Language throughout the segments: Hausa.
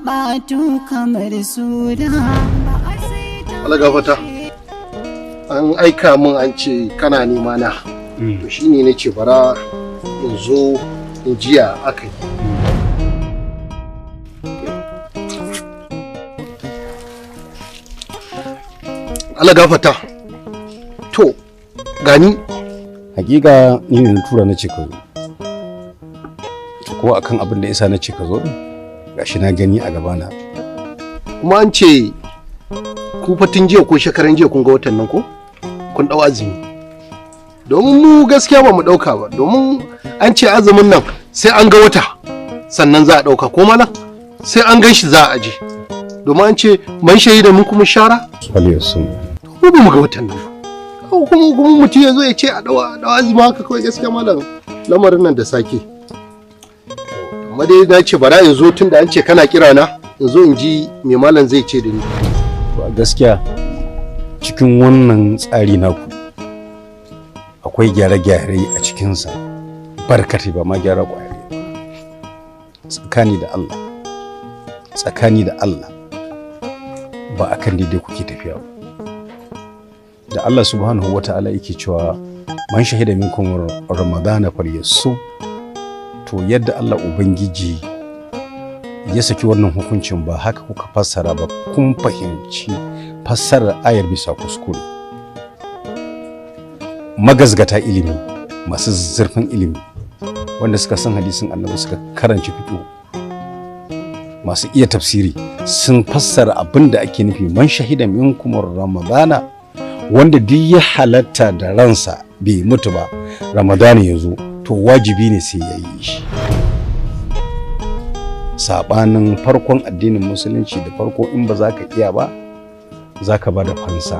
batu kamar sura. Allah gafata. An aika min an ce kana nema na. To shine nace bara in zo in jiya akai. Allah gafata. To gani hakika ni ne tura na ce ka zo. Ko akan abin da yasa na ce ka zo din gashi na gani a gabana. Kuma an ce ku fatin jiya ko shekaran jiya kun ga watan nan ko? Kun dau azumi. Domin mu gaskiya ba mu dauka ba, domin an ce azumin nan sai an ga wata sannan za a dauka ko malam sai an gan shi za a aje. Domin an ce man shahida mun kuma shara. Aliyasun. Ko ba mu ga watan nan. Kuma mutum ya zo ya ce a dawa azumi haka kawai gaskiya malam lamarin nan da sake. Amma dai na ce bara in zo tun da an ce kana kira na in zo in ji me malam zai ce da ni. Gaskiya cikin wannan tsari naku akwai gyare-gyare a cikinsa barkatai ba ma gyara ƙwari. Tsakani da Allah ba a kan daidai kuke tafiya ba. Da Allah subhanahu wa ta'ala yake cewa man shahida minkum ramadana falyasum, to yadda Allah ubangiji ya saki wannan hukuncin ba haka kuka fassara ba, kun fahimci fassarar ayar bisa kuskure. Magazgata ilimi, masu zurfin ilimi wanda suka san hadisin annabi suka karanci fiqh, masu iya tafsiri sun fassara abin da ake nufi man shahida minkum ramadana, wanda duk ya halatta da ransa bai mutu ba ramadana ya zo to wajibi ne sai ya yi shi. Sabanin farkon addinin musulunci da farko in ba za ka iya ba za ka ba da fansa.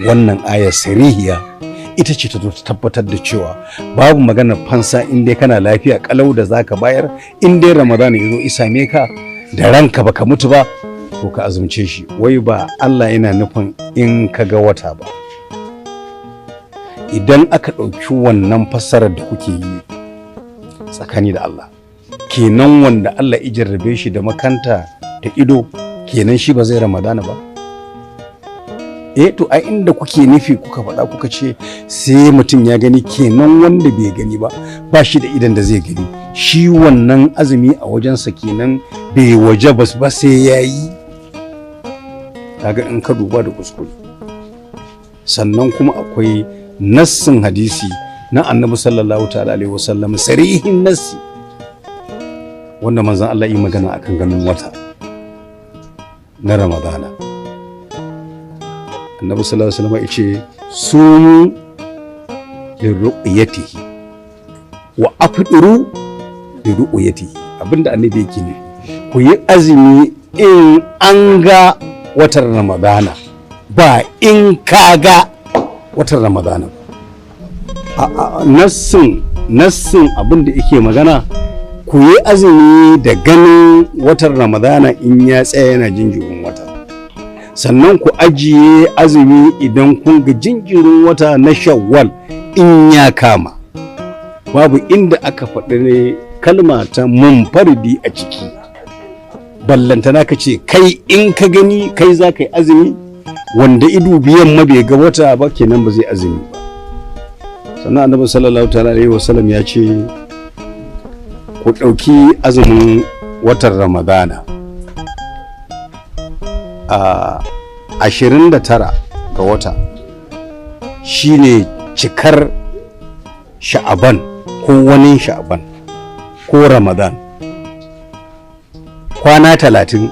Wannan aya sarihiya ita ce ta zo ta tabbatar da cewa babu maganar fansa in dai kana lafiya kalau da za ka bayar, in dai ramadana ya zo isame ka da ranka baka mutu ba to ka azumce shi. Wai ba Allah yana nufin in ka ga wata ba. Idan aka ɗauki wannan fassarar da kuke yi tsakani da Allah, kenan wanda Allah ya jarrabe shi da makanta da ido kenan shi ba zai ramadana ba. To ai inda kuke nufi kuka faɗa kuka ce sai mutum ya gani, kenan wanda bai gani ba shi da idan da zai gani, shi wannan azumi a wajensa kenan bai waje ba sai ya yi. Kaga in ka duba da kuskure. Sannan kuma akwai nassin hadisi na annabi sallallahu ta'ala alaihi wasallam, sarihin nassi wanda manzon Allah yi magana akan ganin wata na ramadana. Annabi sallallahu alaihi wasallam yace sumu liru'yatihi wa afdiru liru'yatihi. Abinda annabi yake ne ku yi azumi in an ga watan ramadana ba in ka ga watan ramadana. Nassin abinda yake magana ku yi azumi da ganin watan ramadana in ya tsaya yana jinjirin wata, sannan ku ajiye azumi idan kun ga jinjirin wata na shawwal in ya kama. Babu inda aka faɗi ne kalma ta munfaridi a ciki, ballantana ka ce kai in ka gani kai za ka yi azumi, wanda ido biyan ma bai ga wata ba kenan ba zai azumi ba. Sannan annabi sallallahu ta'ala alaihi wasallam ya ce ku ɗauki azumin watan ramadana a 29 ga wata shine cikar sha'aban ko wani sha'aban ko ramadan. Kwana 30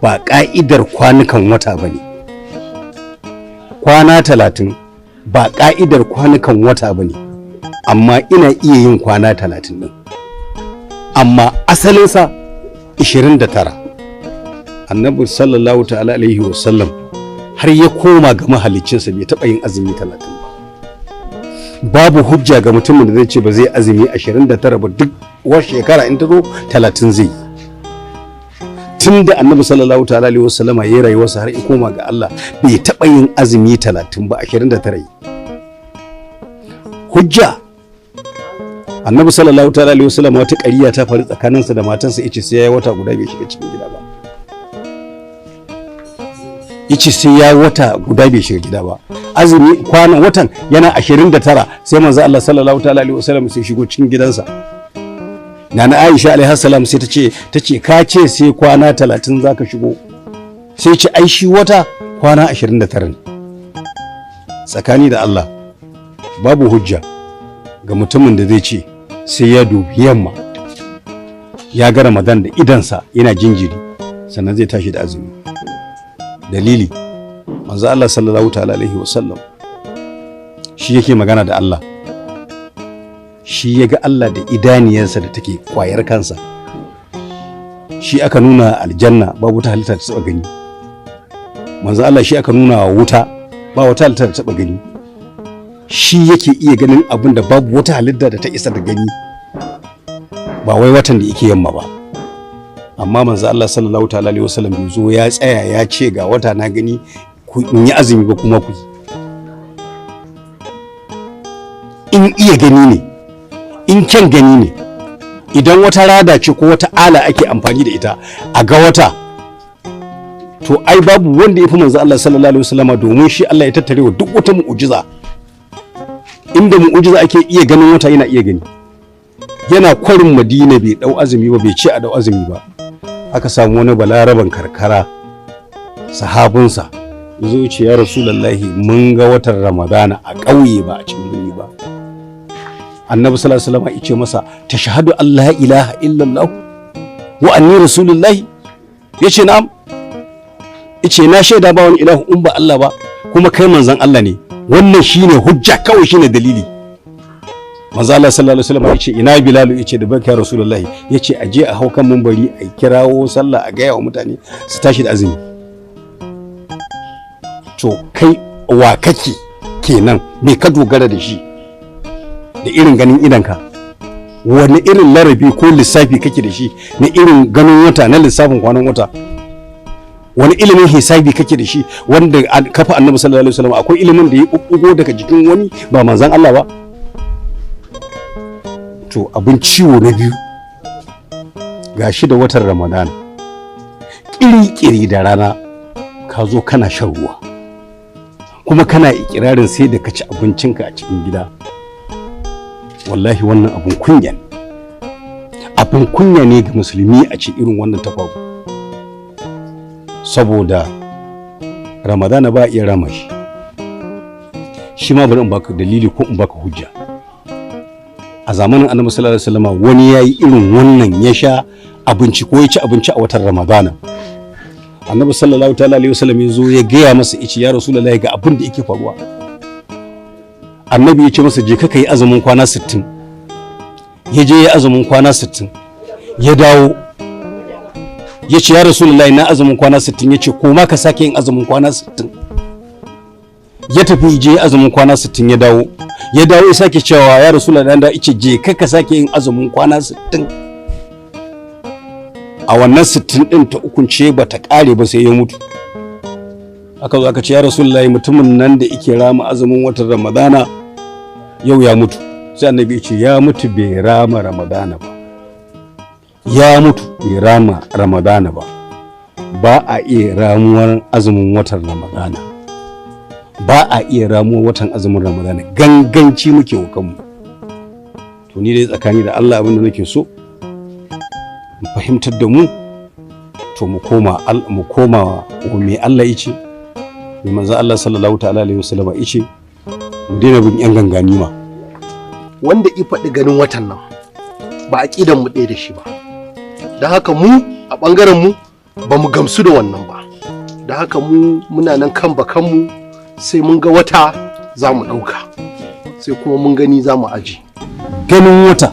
ba ƙa'idar kwanukan wata ba ne. Kwana 30 ba ƙa'idar kwanukan wata ba ne, amma ina iya yin kwana 30 ɗin. Amma asalinsa 29. Annabi sallallahu ta'ala alaihi wasallam har ya koma ga mahaliccinsa bai taɓa yin azumi 30 ba. Babu hujja ga mutumin da zai ce ba zai azumi 29 ba, duk wasu shekara in ta zo 30 zai yi. Tun da annabi sallallahu ta'ala alaihi wasallama ya rayuwarsa har ya koma ga Allah bai taɓa yin azumi 30 ba, 29 yi. Hujja annabi sallallahu ta'ala alaihi wasallam wata ƙariya ta faru tsakaninsa da matansa yace sai yayi wata guda bai shiga cikin gida ba yace sai yayi wata guda bai shiga gida ba azumi kwanan watan yana 29 sai manzo Allah sallallahu ta'ala alaihi wasallam sai shigo cikin gidansa nana Aisha alaiha salam sai tace ka ce sai kwana 30 zaka shigo sai ce ai shi wata kwana 29 ne tsakani da Allah babu hujja ga mutumin da zai ce sai ya dubi yamma ya ga Ramadan da idansa yana jinjiri sannan zai tashi da azumi dalili manzo Allah sallallahu ta'ala alaihi wasallam shi yake magana da Allah shi ya ga Allah da idaniyarsa da take kwayar kansa shi aka nuna aljanna babu wata halitta ta taba gani manzo Allah shi aka nuna wuta ba wata halitta ta taba gani shi yake iya ganin abin da babu wata halitta da ta isa da gani ba wai watan da yake yamma ba amma manzo Allah sallallahu ta'ala alaihi wasallam bai zo ya tsaya ya ce ga wata na gani ku in yi azumi ba kuma ku in iya gani ne in kyan gani ne idan wata rada ce ko wata ala ake amfani da ita a ga wata to ai babu wanda ya fi manzo Allah sallallahu alaihi wasallama domin shi Allah ya tattare wa duk wata mu'ujiza inda mu'ujiza ake iya ganin wata yana iya gani yana kwarin Madina bai dau azumi ba bai ce a dau azumi ba aka samu wani balaraban karkara sahabinsa yazo ce ya rasulullahi mun ga watan Ramadana a ƙauye ba a cikin birni ba annabi sallallahu alaihi wasallam yace masa tashhadu an la ilaha illallah wa anni rasulullahi yace na'am yace na shaida ba wani ilahu in ba Allah ba kuma kai manzon Allah ne wannan shine hujja kawai shine dalili manzo Allah sallallahu alaihi wasallam yace ina Bilal yace da barka rasulullahi yace aje a haukan munbari a kirawo sallah a gaya wa mutane su tashi da azumi to kai wa kake kenan me ka dogara da shi da irin ganin idanka wani irin larabi ko lissafi kake da shi na irin ganin wata na lissafin kwanan wata wani ilimin hisabi kake da shi wanda kafa annabi sallallahu alaihi wasallam akwai ilimin da ya bubbugo daga jikin wani ba manzon Allah ba to abin ciwo na biyu gashi da watan Ramadan kiri da rana ka zo kana shan ruwa kuma kana ikirarin sai da ka ci abincinka a cikin gida wallahi wannan abun kunya ne ga musulmi a ce irin wannan ta faru saboda Ramadana ba iya rama shi ma bari in baka dalili ko in baka hujja a zamanin Annabi sallallahu alaihi wasallam wani yayi irin wannan ya sha abinci ko ya ci abinci a watan Ramadana Annabi sallallahu ta'ala alaihi wasallam ya zo ya gaya masa yace ya Rasulullahi ga abin da yake faruwa Annabi ya ce masa je ka yi azumin kwana 60 ya je ya azumin kwana 60 ya dawo ya ce ya Rasulullahi na azumin kwana 60 ya ce ko ma ka sake yin azumin kwana 60 ya tafi je azumin kwana 60 ya dawo ya sake cewa ya Rasulullahi dan da yace je ka sake yin azumin kwana 60 a wannan 60 din ta ukunce bata kare ba sai ya mutu aka zo aka ce ya Rasulullahi mutumin nan da yake rama azumin watan Ramadana yau ya mutu sai Annabi ya ce ya mutu bai rama Ramadana ba ya mutu bai rama Ramadana ba a iya ramuwar azumin watan Ramadana ba a iya ramuwar watan azumin Ramadana ganganci muke wa kanmu to ni dai tsakani da Allah abin da nake so mu fahimtar da mu to mu koma wa me Allah yace me manzo Allah sallallahu ta'ala alaihi wasallam yace mu daina bin yan gangani ma wanda i faɗi ganin watan nan ba aqidan mu ɗaya da shi ba dan haka mu a bangaren mu ba mu gamsu da wannan ba dan haka mu muna nan kan bakan mu sai mun ga wata za mu ɗauka sai kuma mun gani za mu aji ganin wata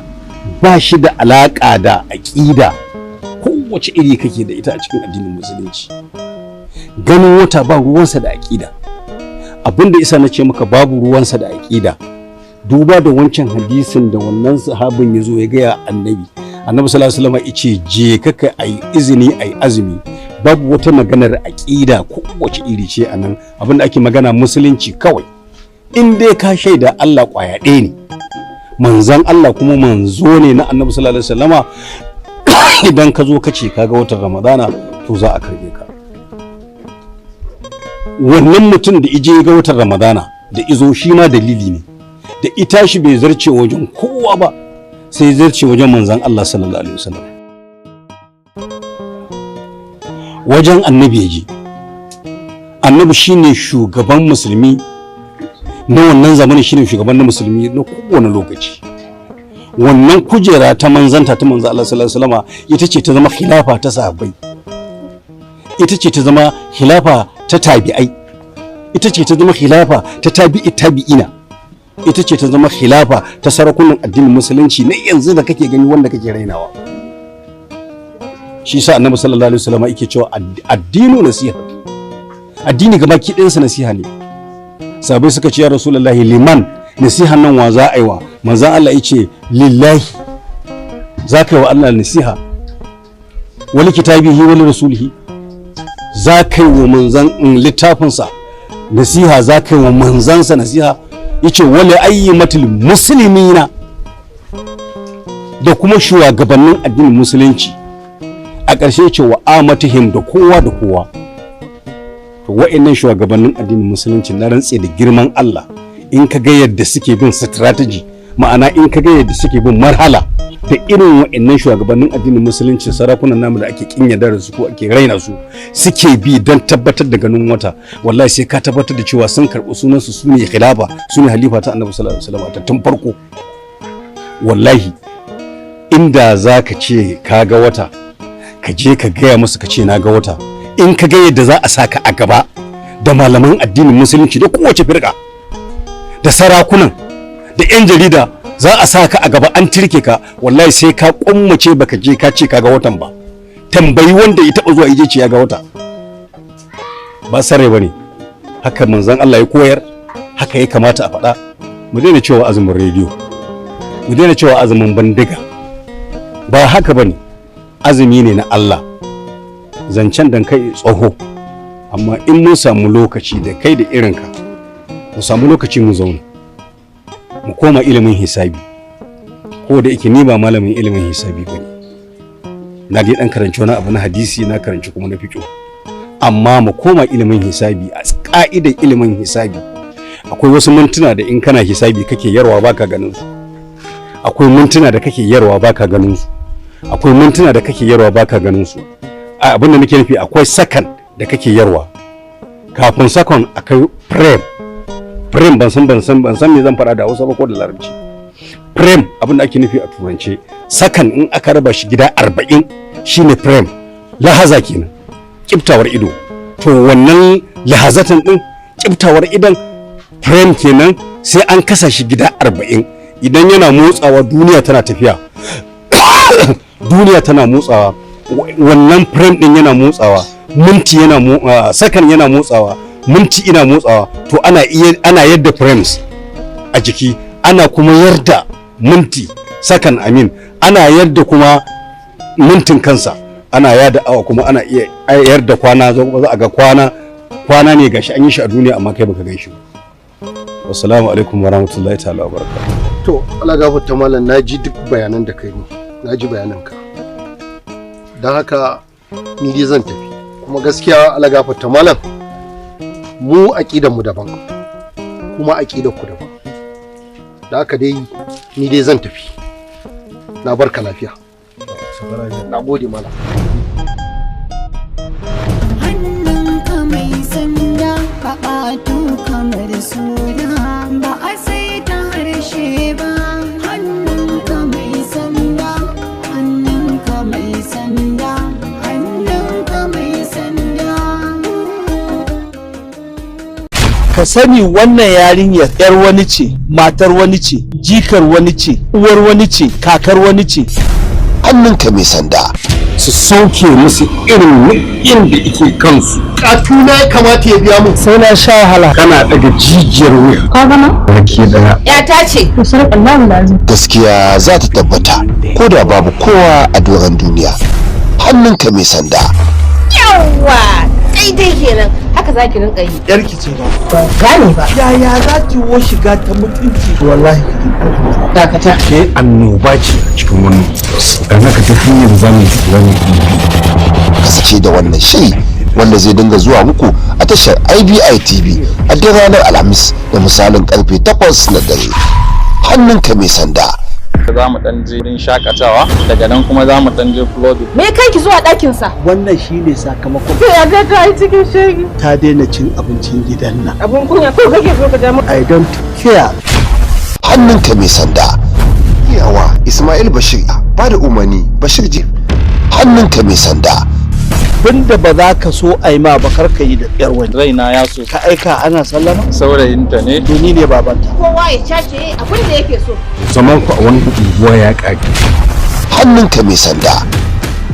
ba shi da alaƙa da aƙida kowace iri kake da ita a cikin addinin musulunci ganin wata ba ruwansa da aƙida abinda isa na ce maka babu ruwansa da aƙida duba da wancan hadisin da wannan sahabin ya zo ya gaya annabi sallallahu alaihi wasallam yace je kaka ai izini ai azumi babu wata maganar aƙida kowace iri ce anan abinda ake magana musulunci kawai in dai ka shaida Allah ƙwaya ɗaya ne manzan Allah kuma manzo ne na annabi sallallahu alaihi wasallama idan ka zo ka ce kaga watan ramadana to za a karbe ka. Wannan mutum da ije ga watan ramadana da izo shi ma dalili ne da ita shi bai zarce wajen kowa ba sai zarce wajen manzan Allah sallallahu alaihi wasallam, wajen annabi ya je. Annabi shine shugaban musulmi na wannan zamanin, shine shugaban na musulmi na kowane lokaci. Wannan kujera ta manzanta ta manzo Allah sallallahu alaihi wasallam ita ce ta zama khilafa ta sahabbai, ita ce ta zama khilafa ta tabi'ai, ita ce ta zama khilafa ta tabi'ina, ita ce ta zama khilafa ta sarakunan addinin musulunci na yanzu da kake gani wanda kake rainawa. Shi sa annabi sallallahu alaihi wasallam yake cewa addinu nasiha, addini gaba ki ɗinsa nasiha ne. Sahabbai suka ce ya rasulullahi liman, nasiha nan wa za a yi wa? Manzon Allah ya ce lillahi, za ka yi wa Allah nasiha, wali kitabihi wali rasulihi, za ka yi wa manzan littafinsa nasiha, za ka yi wa manzansa nasiha. Yace wali ayyimatul muslimina, da kuma shugabannin addinin musulunci. A ƙarshe yace wa amatihim, da kowa da kowa. To wa'annan shugabannin addinin musulunci na rantse da girman Allah, in ka ga yadda suke bin strategy, ma'ana in ka ga yadda suke bin marhala da irin wa'annan shugabannin addinin musulunci, sarakunan namu da ake kinyada da su ko ake raina su suke bi don tabbatar da ganin wata, wallahi sai ka tabbatar da cewa sun karɓi sunansu su ne khilafa, su ne halifa ta annabi sallallahu alaihi wasallam tun farko. Wallahi inda za ka ce ka ga wata, ka je ka gaya musu ka ce na ga wata, in ka ga yadda za a saka a gaba da malaman addinin musulunci da kowace firka da sarakunan da 'yan jarida, za a saka a gaba an tirke ka, wallahi sai ka kummace baka je ka ce ka ga watan ba. Tambayi wanda ya taba zuwa yaje ce ya ga wata. Ba sare bane, haka manzon Allah ya koyar, haka ya kamata a faɗa. Mu daina cewa azumin rediyo, mu daina cewa azumin bandiga, ba haka bane. Azumi ne na Allah, zancen dan kai tsoho, amma in mun samu lokaci da kai da irinka mu samu lokaci mu zauna mu koma ilimin hisabi, ko da yake ni ba malamin ilimin hisabi bane, na dai dan karanci wani abu na hadisi, na karanci kuma na fiqh, amma mu koma ilimin hisabi. A ka'idar ilimin hisabi akwai wasu mintuna da in kana hisabi kake yarwa baka ganin su, akwai mintuna da kake yarwa baka ganin su, akwai mintuna da kake yarwa baka ganin su. Abin da nake nufi, akwai second da kake yarwa, kafin second akai frame ban san me zan fara da Hausa ba ko da Larabci. Frame abin da ake nufi a Turance, second in aka raba shi gida 40 shine frame, lahaza kenan, kiftawar ido. To wannan lahazatan din, kiftawar idan, frame kenan, sai an kasa shi gida 40. Idan yana motsawa duniya tana tafiya duniya tana motsawa, wannan frame din yana motsawa, minti yana second yana motsawa, minti ina motsawa. To ana yadda frames a jiki, ana kuma yarda minti second, ana yarda kuma mintin kansa, ana yarda awa, kuma ana iya yarda kwana. Za a ga kwana ne gashi an yi shi a duniya amma kai baka gan shi ba. Assalamu alaikum warahmatullahi ta'ala wabarakatuh. To Allah gafarta mallam, naji duk bayanan da kai ne, naji bayananka, don haka ni dai zan tafi. Kuma gaskiya Allah gafarta malam, mu aqidar mu daban kuma aqidar ku daban, da haka dai ni dai zan tafi. Na barka lafiya. Na gode malam. Hannunka mai sanda baƙatu kamar suna, ba a sai ta harshe ba. Hannunka mai sanda, hannunka mai sanda, hannunka mai sanda. Ka sani wannan yarinyar 'yar wani ce, matar wani ce, jikar wani ce, uwar wani ce, kakar wani ce. Hannunka mai sanda. Su sauke musu irin nau'in da yake kansu. Katuna ya kamata ya biya mun. Sai na sha wahala. Kana daga jijiyar wuya. Ka gama? Rake daya. Ya ta ce. To sai Allahu lazim. Gaskiya za ta tabbata ko da babu kowa a doron duniya. Hannunka mai sanda. Yawwa! Daidai kenan. Haka za ki rinka yi? Yarki ce ba. Ba gane ba. Yaya za ki wo shiga ta mutunci? Wallahi Dakata. Ke annoba ce a cikin wannan dan haka ta hanyar zamu kasance da wannan shiri wanda zai dinga zuwa muku a tashar IBI TV a duk ranar Alhamis da misalin karfe 8 na dare. Hannunka mai sanda. Za mu dan je wurin shakatawa daga nan kuma za mu dan je flooding. Me kai ki zuwa ɗakin sa? wannan shine sakamakon. Ya ga ta yi cikin shege. Ta daina cin abincin gidan nan. Abun kunya ko kake so ka ja mu? I don't care. Hannunka mai sanda. Yawa Ismail Bashir ba da umarni Bashir Jif. Hannunka mai sanda. Abinda ba za ka so a yi ma ba kar ka yi da yar wani. Raina ya so Ka aika ana sallama? saurayinta ne. Ni ne babanta. Kowa ya cace abin da yake so. zaman ku a wani unguwa ya ƙage. Hannunka mai sanda.